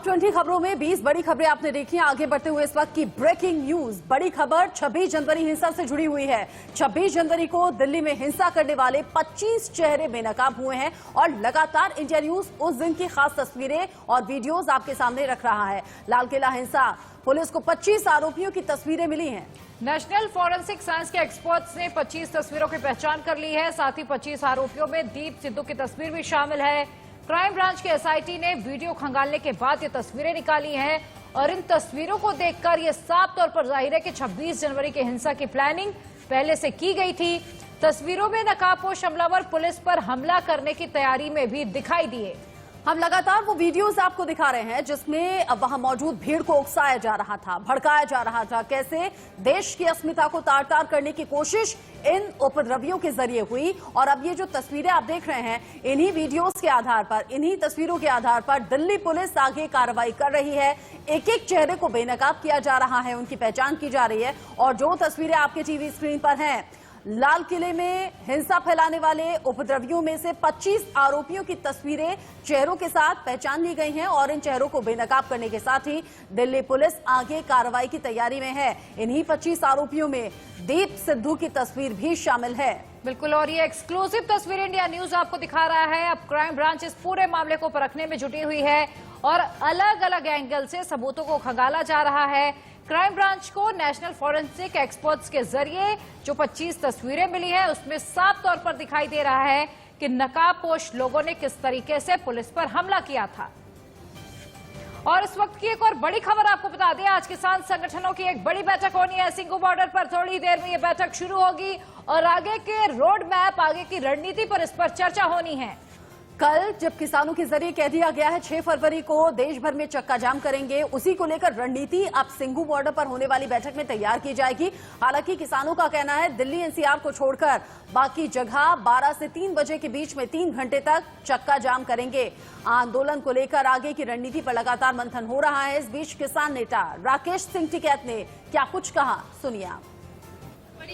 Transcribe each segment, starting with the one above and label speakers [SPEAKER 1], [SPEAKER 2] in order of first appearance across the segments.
[SPEAKER 1] Top 20 खबरों में 20 बड़ी खबरें आपने देखी। आगे बढ़ते हुए इस वक्त की ब्रेकिंग न्यूज, बड़ी खबर 26 जनवरी हिंसा से जुड़ी हुई है। 26 जनवरी को दिल्ली में हिंसा करने वाले 25 चेहरे बेनकाब हुए हैं और लगातार इंडिया न्यूज उस दिन की खास तस्वीरें और वीडियोज आपके सामने रख रहा है। लाल किला हिंसा, पुलिस को 25 आरोपियों की तस्वीरें मिली हैं।
[SPEAKER 2] नेशनल फॉरेंसिक साइंस के एक्सपर्ट्स ने 25 तस्वीरों की पहचान कर ली है। साथ ही 25 आरोपियों में दीप सिद्धू की तस्वीर भी शामिल है। क्राइम ब्रांच के एसआईटी ने वीडियो खंगालने के बाद ये तस्वीरें निकाली हैं और इन तस्वीरों को देखकर ये साफ तौर पर जाहिर है कि 26 जनवरी की हिंसा की प्लानिंग पहले से की गई थी। तस्वीरों में नकाबपोश हमलावर पुलिस पर हमला करने की तैयारी में भी दिखाई दिए।
[SPEAKER 1] हम लगातार वो वीडियोस आपको दिखा रहे हैं जिसमें वहां मौजूद भीड़ को उकसाया जा रहा था, भड़काया जा रहा था। कैसे देश की अस्मिता को तार-तार करने की कोशिश इन उपद्रवियों के जरिए हुई। और अब ये जो तस्वीरें आप देख रहे हैं, इन्हीं वीडियोस के आधार पर, इन्हीं तस्वीरों के आधार पर दिल्ली पुलिस आगे कार्रवाई कर रही है। एक एक चेहरे को बेनकाब किया जा रहा है, उनकी पहचान की जा रही है। और जो तस्वीरें आपके टीवी स्क्रीन पर हैं, लाल किले में हिंसा फैलाने वाले उपद्रवियों में से 25 आरोपियों की तस्वीरें चेहरों के साथ पहचान ली गई हैं और इन चेहरों को बेनकाब करने के साथ ही दिल्ली पुलिस आगे कार्रवाई की तैयारी में है। इन्हीं 25 आरोपियों में दीप सिद्धू की तस्वीर भी शामिल है।
[SPEAKER 2] बिल्कुल, और ये एक्सक्लूसिव तस्वीर इंडिया न्यूज आपको दिखा रहा है। अब क्राइम ब्रांच इस पूरे मामले को परखने में जुटी हुई है और अलग अलग एंगल से सबूतों को खंगाला जा रहा है। क्राइम ब्रांच को नेशनल फॉरेंसिक एक्सपर्ट्स के जरिए जो 25 तस्वीरें मिली हैं उसमें साफ तौर पर दिखाई दे रहा है कि नकाबपोश लोगों ने किस तरीके से पुलिस पर हमला किया था। और इस वक्त की एक और बड़ी खबर आपको बता दें, आज किसान संगठनों की एक बड़ी बैठक होनी है सिंघू बॉर्डर पर। थोड़ी देर में ये बैठक शुरू होगी और आगे के रोड मैप, आगे की रणनीति पर इस पर चर्चा होनी है।
[SPEAKER 1] कल जब किसानों के जरिए कह दिया गया है 6 फरवरी को देश भर में चक्का जाम करेंगे, उसी को लेकर रणनीति अब सिंघू बॉर्डर पर होने वाली बैठक में तैयार की जाएगी। हालांकि किसानों का कहना है दिल्ली एनसीआर को छोड़कर बाकी जगह 12 से 3 बजे के बीच में 3 घंटे तक चक्का जाम करेंगे। आंदोलन को लेकर आगे की रणनीति पर लगातार मंथन हो रहा है। इस बीच किसान नेता राकेश सिंह टिकैत ने क्या कुछ कहा, सुनिए आप।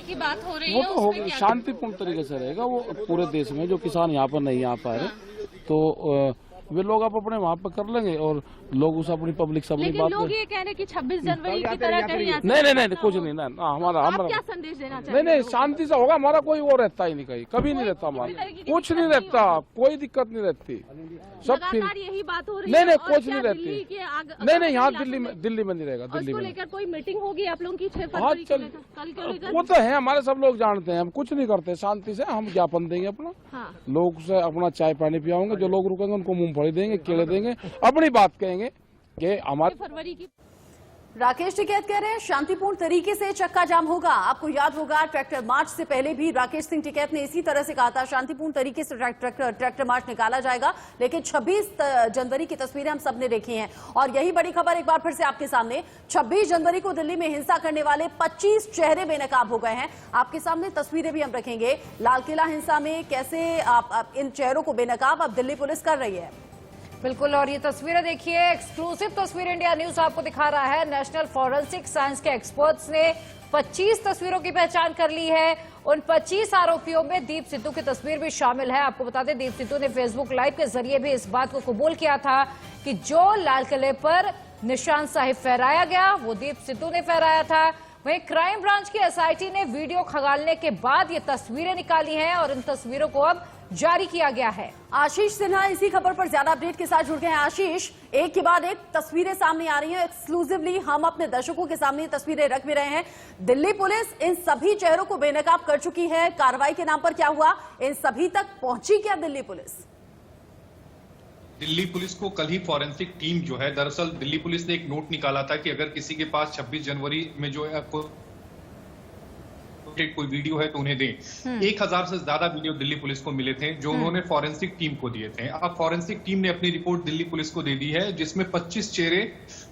[SPEAKER 3] की बात हो रही
[SPEAKER 4] वो
[SPEAKER 3] है,
[SPEAKER 4] तो शांतिपूर्ण तरीके से रहेगा। वो पूरे देश में जो किसान यहाँ पर नहीं आ पा रहे तो वे लोग आप अपने वहाँ पे कर लेंगे और लोग उस अपनी पब्लिक से अपनी बात।
[SPEAKER 3] लोग ये कह रहे हैं कि 26 जनवरी की तरह कहीं
[SPEAKER 4] नहीं कुछ नहीं ना, हमारा
[SPEAKER 3] क्या संदेश देना चाहिए?
[SPEAKER 4] नहीं शांति से होगा। हमारा कोई वो रहता ही नहीं, कहीं कभी नहीं रहता हमारा, कुछ नहीं रहता, कोई दिक्कत नहीं रहती। सब फिर
[SPEAKER 3] यही बात हो रही है।
[SPEAKER 4] नहीं कुछ नहीं रहती। नहीं यहाँ दिल्ली में नहीं रहेगा। दिल्ली में
[SPEAKER 3] लेकर कोई मीटिंग होगी आप लोगों की 6 फरवरी को लेकर?
[SPEAKER 4] वो तो है, हमारे सब लोग जानते हैं। हम कुछ नहीं करते, शांति से हम ज्ञापन देंगे अपना, लोग से अपना चाय पानी पियाओगे। जो लोग रुकेंगे उनको मूंगफली देंगे, केले देंगे, अपनी बात कहेंगे कि हमारे
[SPEAKER 3] फरवरी की।
[SPEAKER 1] राकेश टिकैत कह रहे हैं शांतिपूर्ण तरीके से चक्का जाम होगा। आपको याद होगा ट्रैक्टर मार्च से पहले भी राकेश सिंह टिकैत ने इसी तरह से कहा था शांतिपूर्ण तरीके से ट्रैक्टर मार्च निकाला जाएगा। लेकिन 26 जनवरी की तस्वीरें हम सबने देखी हैं और यही बड़ी खबर एक बार फिर से आपके सामने। 26 जनवरी को दिल्ली में हिंसा करने वाले 25 चेहरे बेनकाब हो गए हैं। आपके सामने तस्वीरें भी हम रखेंगे। लाल किला हिंसा में कैसे आप इन चेहरों को बेनकाब अब दिल्ली पुलिस कर रही है।
[SPEAKER 2] बिल्कुल, और ये तस्वीरें देखिए, एक्सक्लूसिव तस्वीर इंडिया न्यूज आपको दिखा रहा है। नेशनल फॉरेंसिक साइंस के एक्सपर्ट्स ने 25 तस्वीरों की पहचान कर ली है। उन 25 आरोपियों में दीप सिद्धू की तस्वीर भी शामिल है। आपको बता दें, दीप सिद्धू ने फेसबुक लाइव के जरिए भी इस बात को कबूल किया था कि जो लाल किले पर निशान साहिब फहराया गया वो दीप सिद्धू ने फहराया था। वहीं क्राइम ब्रांच की एसआईटी ने वीडियो खंगालने के बाद ये तस्वीरें निकाली हैं और इन तस्वीरों को अब जारी किया गया है।
[SPEAKER 1] आशीष सिन्हा इसी खबर पर ज्यादा अपडेट के साथ जुड़ गए हैं। आशीष, एक के बाद एक तस्वीरें सामने आ रही हैं। एक्सक्लूसिवली हम अपने दर्शकों के सामने तस्वीरें रख भी रहे हैं। दिल्ली पुलिस इन सभी चेहरों को बेनकाब कर चुकी है। कार्रवाई के नाम पर क्या हुआ, इन सभी तक पहुंची क्या दिल्ली पुलिस?
[SPEAKER 5] दिल्ली पुलिस को कल ही फॉरेंसिक टीम जो है, दरअसल दिल्ली पुलिस ने एक नोट निकाला था कि अगर किसी के पास 26 जनवरी में जो है कोई वीडियो है तो उन्हें दें। 1000 से ज्यादा वीडियो दिल्ली पुलिस को मिले थे जो उन्होंने फॉरेंसिक टीम को दिए थे। अब फॉरेंसिक टीम ने अपनी रिपोर्ट दिल्ली पुलिस को दे दी है जिसमें 25 चेहरे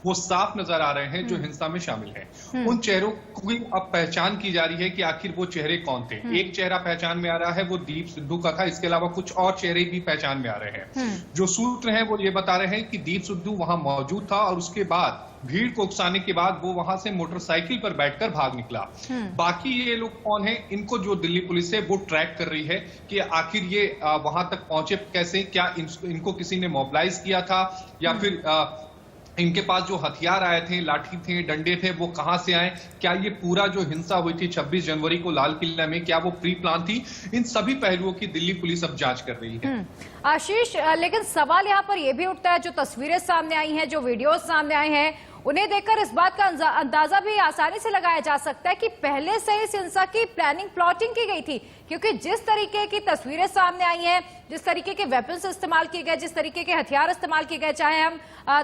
[SPEAKER 5] वो साफ नजर आ रहे हैं जो हिंसा में शामिल हैं। उन चेहरों की अब पहचान की जा रही है कि आखिर वो चेहरे कौन थे। एक चेहरा पहचान में आ रहा है, वो दीप सिद्धू का था। इसके अलावा कुछ और चेहरे भी पहचान में आ रहे हैं। जो सूत्र हैं वो ये बता रहे हैं कि दीप सिद्धू वहां मौजूद था और उसके बाद भीड़ को उकसाने के बाद वो वहां से मोटरसाइकिल पर बैठकर भाग निकला। बाकी ये लोग कौन हैं, इनको जो दिल्ली पुलिस है वो ट्रैक कर रही है कि आखिर ये वहां तक पहुंचे कैसे, क्या इनको किसी ने मोबिलाइज किया था या फिर इनके पास जो हथियार आए थे, लाठी थे, डंडे थे, वो कहां से आए, क्या ये पूरा जो हिंसा हुई थी 26 जनवरी को लाल किला में, क्या वो प्री प्लान थी? इन सभी पहलुओं की दिल्ली पुलिस अब जांच कर रही है।
[SPEAKER 2] आशीष, लेकिन सवाल यहाँ पर यह भी उठता है, जो तस्वीरें सामने आई हैं, जो वीडियोस सामने आए हैं, उन्हें देखकर इस बात का अंदाजा भी आसानी से लगाया जा सकता है कि पहले से इस हिंसा की प्लानिंग प्लॉटिंग की गई थी, क्योंकि जिस तरीके की तस्वीरें सामने आई हैं, जिस तरीके के वेपन्स इस्तेमाल किए गए, जिस तरीके के हथियार इस्तेमाल किए गए, चाहे हम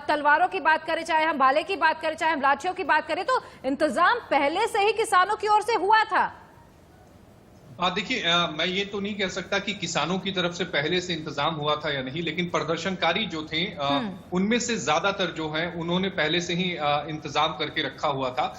[SPEAKER 2] तलवारों की बात करें, चाहे हम भाले की बात करें, चाहे हम लाठियों की बात करें, तो इंतजाम पहले से ही किसानों की ओर से हुआ था।
[SPEAKER 5] देखिए, मैं ये तो नहीं कह सकता कि किसानों की तरफ से पहले से इंतजाम हुआ था या नहीं, लेकिन प्रदर्शनकारी जो थे उनमें से ज्यादातर जो हैं उन्होंने पहले से ही इंतजाम करके रखा हुआ था,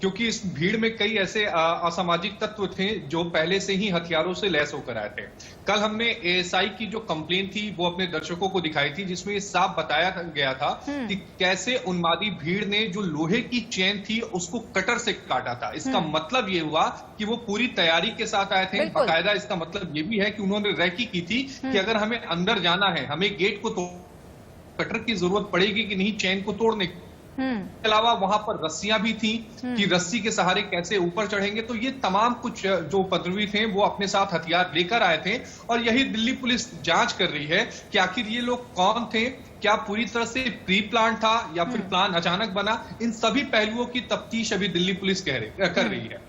[SPEAKER 5] क्योंकि इस भीड़ में कई ऐसे असामाजिक तत्व थे जो पहले से ही हथियारों से लैस होकर आए थे। कल हमने एएसआई की जो कंप्लेन थी वो अपने दर्शकों को दिखाई थी, जिसमें ये साफ बताया गया था कि कैसे उन्मादी भीड़ ने जो लोहे की चेन थी उसको कटर से काटा था। इसका मतलब ये हुआ कि वो पूरी तैयारी के साथ आए थे। बाकायदा इसका मतलब ये भी है कि उन्होंने रैकी की थी कि अगर हमें अंदर जाना है, हमें गेट को कटर की जरूरत पड़ेगी कि नहीं चेन को तोड़ने की। इसके अलावा वहां पर रस्सियां भी थी कि रस्सी के सहारे कैसे ऊपर चढ़ेंगे। तो ये तमाम कुछ जो उपद्रवी थे वो अपने साथ हथियार लेकर आए थे, और यही दिल्ली पुलिस जांच कर रही है कि आखिर ये लोग कौन थे, क्या पूरी तरह से प्री प्लान था या फिर प्लान अचानक बना। इन सभी पहलुओं की तफ्तीश अभी दिल्ली पुलिस कर रही है।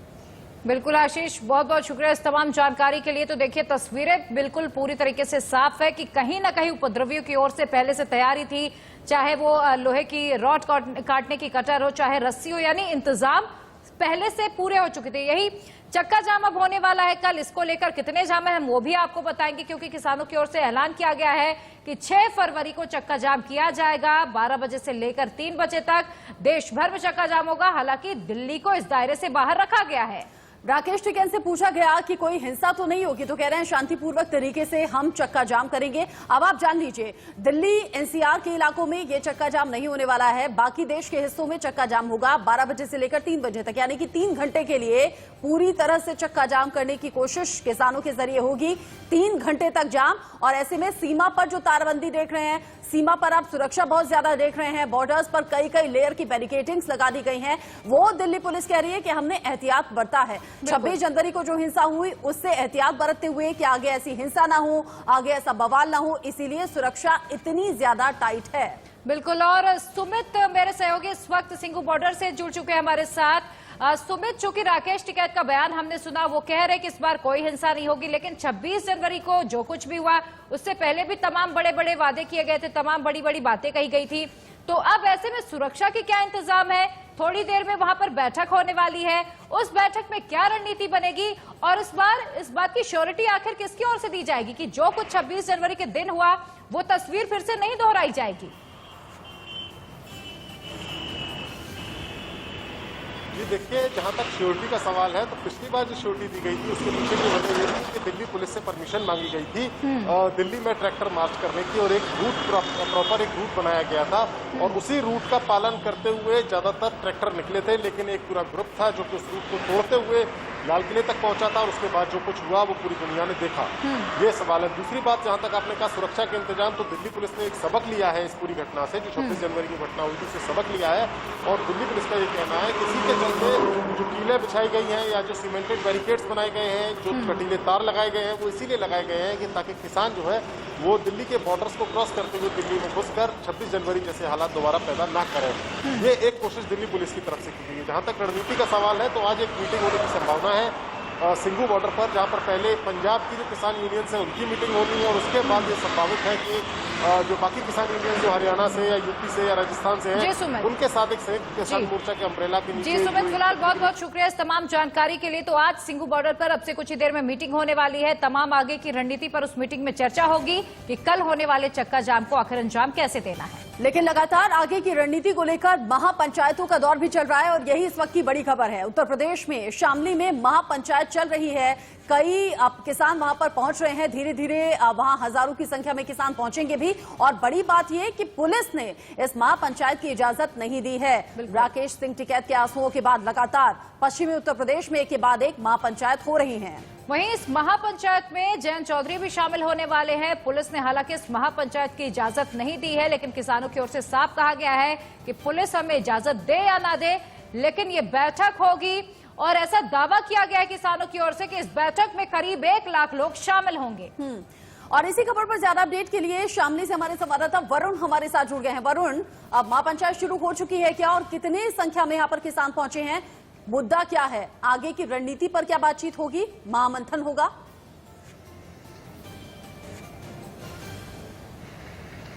[SPEAKER 2] बिल्कुल आशीष, बहुत बहुत शुक्रिया इस तमाम जानकारी के लिए। तो देखिए, तस्वीरें बिल्कुल पूरी तरीके से साफ है कि कहीं ना कहीं उपद्रवियों की ओर से पहले से तैयारी थी, चाहे वो लोहे की रॉड काटने की कटर हो, चाहे रस्सी हो, यानी इंतजाम पहले से पूरे हो चुके थे। यही चक्का जाम अब होने वाला है कल। इसको लेकर कितने जाम है हम वो भी आपको बताएंगे, क्योंकि किसानों की ओर से ऐलान किया गया है कि 6 फरवरी को चक्का जाम किया जाएगा। 12 बजे से लेकर 3 बजे तक देश भर में चक्का जाम होगा। हालांकि दिल्ली को इस दायरे से बाहर रखा गया है।
[SPEAKER 1] राकेश टिकैत से पूछा गया कि कोई हिंसा तो नहीं होगी, तो कह रहे हैं शांतिपूर्वक तरीके से हम चक्का जाम करेंगे। अब आप जान लीजिए, दिल्ली एनसीआर के इलाकों में ये चक्का जाम नहीं होने वाला है, बाकी देश के हिस्सों में चक्का जाम होगा 12 बजे से लेकर 3 बजे तक, यानी कि 3 घंटे के लिए पूरी तरह से चक्का जाम करने की कोशिश किसानों के जरिए होगी। 3 घंटे तक जाम, और ऐसे में सीमा पर जो तारबंदी देख रहे हैं, सीमा पर आप सुरक्षा बहुत ज्यादा देख रहे हैं, बॉर्डर्स पर कई कई लेयर की बैरिकेडिंग्स लगा दी गई हैं। वो दिल्ली पुलिस कह रही है कि हमने एहतियात बरता है। 26 जनवरी को जो हिंसा हुई उससे एहतियात बरतते हुए कि आगे ऐसी हिंसा ना हो, आगे ऐसा बवाल ना हो, इसीलिए सुरक्षा इतनी ज्यादा टाइट है।
[SPEAKER 2] बिल्कुल। और सुमित मेरे सहयोगी इस वक्त सिंघू बॉर्डर से जुड़ चुके हैं हमारे साथ। सुमित, चूंकि राकेश टिकैत का बयान हमने सुना, वो कह रहे कि इस बार कोई हिंसा नहीं होगी, लेकिन 26 जनवरी को जो कुछ भी हुआ उससे पहले भी तमाम बड़े बड़े वादे किए गए थे, तमाम बड़ी बड़ी बातें कही गई थी। तो अब ऐसे में सुरक्षा के क्या इंतजाम है? थोड़ी देर में वहां पर बैठक होने वाली है, उस बैठक में क्या रणनीति बनेगी, और इस बार इस बात की श्योरिटी आखिर किसकी ओर से दी जाएगी कि जो कुछ 26 जनवरी के दिन हुआ वो तस्वीर फिर से नहीं दोहराई जाएगी?
[SPEAKER 6] जी देखिए, जहां तक श्योरिटी का सवाल है, तो पिछली बार जो श्योरिटी दी गई थी उसके पीछे की वजह ये थी कि दिल्ली पुलिस से परमिशन मांगी गई थी दिल्ली में ट्रैक्टर मार्च करने की, और एक रूट प्रॉपर एक रूट बनाया गया था, और उसी रूट का पालन करते हुए ज्यादातर ट्रैक्टर निकले थे। लेकिन एक पूरा ग्रुप था जो कि उस रूट को तोड़ते हुए लाल किले तक पहुंचा था, और उसके बाद जो कुछ हुआ वो पूरी दुनिया ने देखा। ये सवाल है। दूसरी बात, जहां तक आपने कहा सुरक्षा के इंतजाम, तो दिल्ली पुलिस ने एक सबक लिया है इस पूरी घटना से, जो 26 जनवरी की घटना हुई थी उससे सबक लिया है, और दिल्ली पुलिस का ये कहना है कि इसी के चलते जो कीलें बिछाई गई हैं या जो सीमेंटेड बैरिकेड्स बनाए गए हैं, जो कटीले तार लगाए गए हैं, वो इसीलिए लगाए गए हैं कि ताकि किसान जो है वो दिल्ली के बॉर्डर्स को क्रॉस करते हुए दिल्ली में घुसकर 26 जनवरी जैसे हालात दोबारा पैदा ना करें। ये एक कोशिश दिल्ली पुलिस की तरफ से की गई है। जहां तक रणनीति का सवाल है, तो आज एक मीटिंग होने की संभावना है सिंघू बॉर्डर पर, जहां पर पहले पंजाब की जो किसान यूनियन है उनकी मीटिंग होनी है, और उसके बाद ये संभावित है कि जो बाकी किसान यूनियन जो हरियाणा से या यूपी से या राजस्थान से हैं, उनके साथ एक संयुक्त किसान मोर्चा के अम्ब्रेला के नीचे।
[SPEAKER 2] जी सुमित, फिलहाल बहुत बहुत शुक्रिया इस तमाम जानकारी के लिए। तो आज सिंघू बॉर्डर पर अब से कुछ ही देर में मीटिंग होने वाली है। तमाम आगे की रणनीति पर उस मीटिंग में चर्चा होगी कि कल होने वाले चक्का जाम को आखिर अंजाम कैसे देना है।
[SPEAKER 1] लेकिन लगातार आगे की रणनीति को लेकर महापंचायतों का दौर भी चल रहा है, और यही इस वक्त की बड़ी खबर है। उत्तर प्रदेश में शामली में महापंचायत चल रही है। कई अब किसान वहां पर पहुंच रहे हैं, धीरे धीरे वहां हजारों की संख्या में किसान पहुंचेंगे भी। और बड़ी बात यह कि पुलिस ने इस महापंचायत की इजाजत नहीं दी है। राकेश सिंह टिकैत के आंसुओं के बाद लगातार पश्चिमी उत्तर प्रदेश में एक के बाद एक महापंचायत हो रही है।
[SPEAKER 2] वहीं इस महापंचायत में जयंत चौधरी भी शामिल होने वाले हैं। पुलिस ने हालांकि इस महापंचायत की इजाजत नहीं दी है, लेकिन किसानों की ओर से साफ कहा गया है कि पुलिस हमें इजाजत दे या ना दे, लेकिन ये बैठक होगी। और ऐसा दावा किया गया है किसानों की ओर से कि इस बैठक में करीब 1 लाख लोग शामिल होंगे।
[SPEAKER 1] और इसी खबर पर ज्यादा अपडेट के लिए शामली से हमारे संवाददाता वरुण हमारे साथ जुड़ गए हैं। वरुण, अब महापंचायत शुरू हो चुकी है क्या, और कितनी संख्या में यहाँ पर किसान पहुंचे हैं? मुद्दा क्या है, आगे की रणनीति पर क्या बातचीत होगी, महामंथन होगा?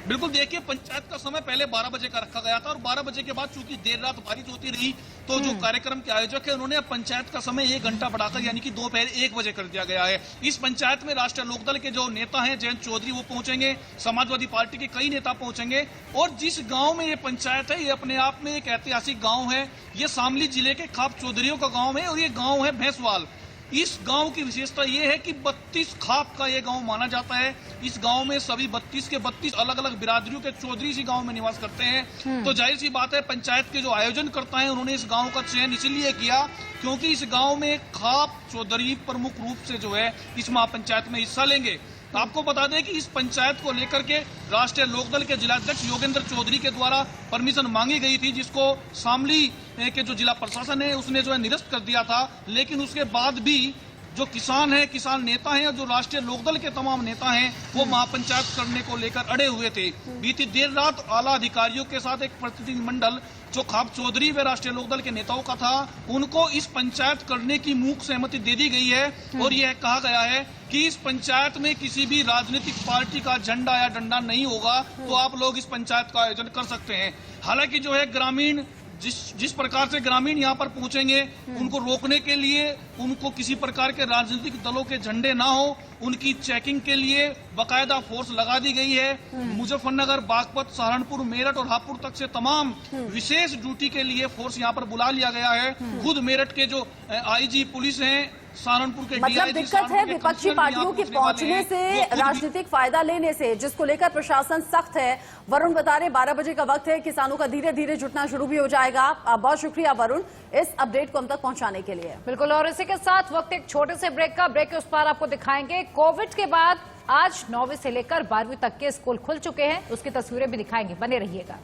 [SPEAKER 7] बिल्कुल, देखिए पंचायत का समय पहले 12 बजे का रखा गया था और 12 बजे के बाद चूंकि देर रात बारिश होती रही तो जो कार्यक्रम के आयोजक है उन्होंने पंचायत का समय 1 घंटा बढ़ाकर यानी कि दोपहर 1 बजे कर दिया गया है। इस पंचायत में राष्ट्रीय लोकदल के जो नेता हैं जयंत चौधरी वो पहुंचेंगे, समाजवादी पार्टी के कई नेता पहुंचेंगे। और जिस गाँव में ये पंचायत है ये अपने आप में एक ऐतिहासिक गाँव है। ये शामली जिले के खाप चौधरियों का गाँव है और ये गाँव है भैंसवाल। इस गांव की विशेषता यह है कि 32 खाप का यह गांव माना जाता है। इस गांव में सभी 32 के 32 अलग अलग बिरादरियों के चौधरी इसी गांव में निवास करते हैं। तो जाहिर सी बात है पंचायत के जो आयोजन करता है उन्होंने इस गांव का चयन इसलिए किया क्योंकि इस गांव में खाप चौधरी प्रमुख रूप से जो है इस महापंचायत में हिस्सा लेंगे। आपको बता दें कि इस पंचायत को लेकर के राष्ट्रीय लोकदल के जिलाध्यक्ष योगेंद्र चौधरी के द्वारा परमिशन मांगी गई थी, जिसको शामली के जो जिला प्रशासन है उसने जो है निरस्त कर दिया था। लेकिन उसके बाद भी जो किसान है, किसान नेता हैं और जो राष्ट्रीय लोकदल के तमाम नेता हैं वो महापंचायत करने को लेकर अड़े हुए थे। बीती देर रात आला अधिकारियों के साथ एक प्रतिनिधिमंडल जो खाप चौधरी व राष्ट्रीय लोकदल के नेताओं का था उनको इस पंचायत करने की मूक सहमति दे दी गई है। और यह कहा गया है कि इस पंचायत में किसी भी राजनीतिक पार्टी का झंडा या डंडा नहीं होगा, तो आप लोग इस पंचायत का आयोजन कर सकते हैं। हालांकि जो है ग्रामीण जिस प्रकार से ग्रामीण यहाँ पर पहुंचेंगे उनको रोकने के लिए उनको किसी प्रकार के राजनीतिक दलों के झंडे ना हो, उनकी चेकिंग के लिए बकायदा फोर्स लगा दी गई है। मुजफ्फरनगर, बागपत, सहारनपुर, मेरठ और हापुड़ तक से तमाम विशेष ड्यूटी के लिए फोर्स यहाँ पर बुला लिया गया है। खुद मेरठ के जो आईजी पुलिस हैं, सहारनपुर के
[SPEAKER 1] मतलब दिक्कत है विपक्षी पार्टियों के पहुंचने से, राजनीतिक फायदा लेने से, जिसको लेकर प्रशासन सख्त है। वरुण बता रहे 12 बजे का वक्त है, किसानों का धीरे धीरे जुटना शुरू भी हो जाएगा। बहुत शुक्रिया वरुण इस अपडेट को हम तक पहुंचाने के लिए।
[SPEAKER 2] बिल्कुल, और इसी के साथ वक्त एक छोटे से ब्रेक का। ब्रेक के उस पार आपको दिखाएंगे कोविड के बाद आज 9वीं से लेकर 12वीं तक के स्कूल खुल चुके हैं, उसकी तस्वीरें भी दिखाएंगे। बने रहिएगा।